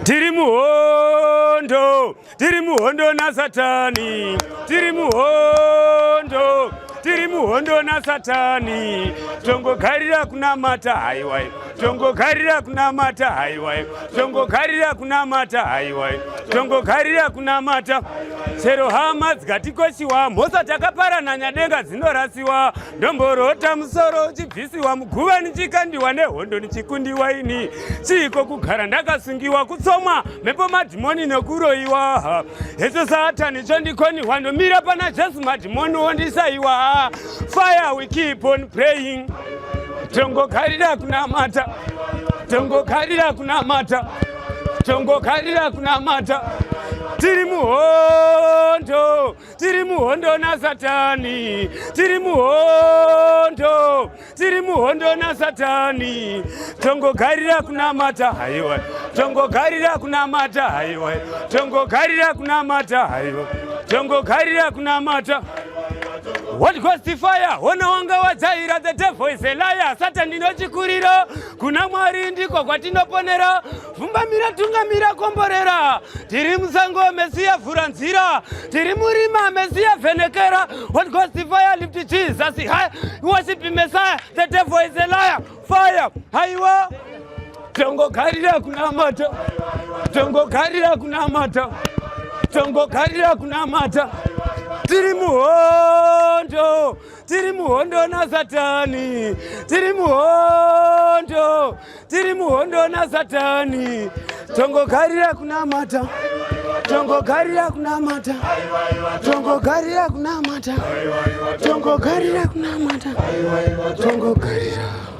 Tiri muhondo na Satani. Tiri muhondo na Satani. Tongo karira kunamata haiwai. Tongo karira kunamata haiwai. Tongo karira kunamata haiwai. Tongo karira kunamata. Chero hama dzikatikoshiwa, mhosa takaparana nyadenga dzinorasiwa. Ndomborota musoro chibvisiwa, muguva nichikandiwa, nehondo nichikundiwa ini. Chiko kugara ndakasungiwa, kutsomwa mhepo madhimoni nekuroiwa. Hecho Satani chondikoniwa, ndomira pana Jesu madhimoni ondisaiwa. Fire, we keep on praying. Tongo karira kunamata. Tongo karira kunamata. Tongo karira kunamata. Tiri muhondo na Satani. Tiri muhondo na Satani. Tongo karira kunamata haiwa. Tongo karira kunamata haiwa. Tongo karira kunamata haiwa. Tongo karira kunamata. What goes the fire? Ona wanga wajaira, the devil is a liar. Satan inochikurira, kuna Mwari ndiko kwatinoponera. Vumba mira tunga mira komborera. Tiri musango Mesia furanzira. Tiri murima Mesia venekera. What goes the fire? Lift Jesus high. Worship Messiah. The devil is a liar. Fire. Haiwa. Tongo karira kunamata. Tongo karira kunamata. Tongo karira kunamata. Tiri muhondo na Satani. Tiri muhondo na Satani. Tongo karira kunamata. Tongo karira kunamata. Tongo karira kunamata. Tongo karira kunamata. Tongo karira.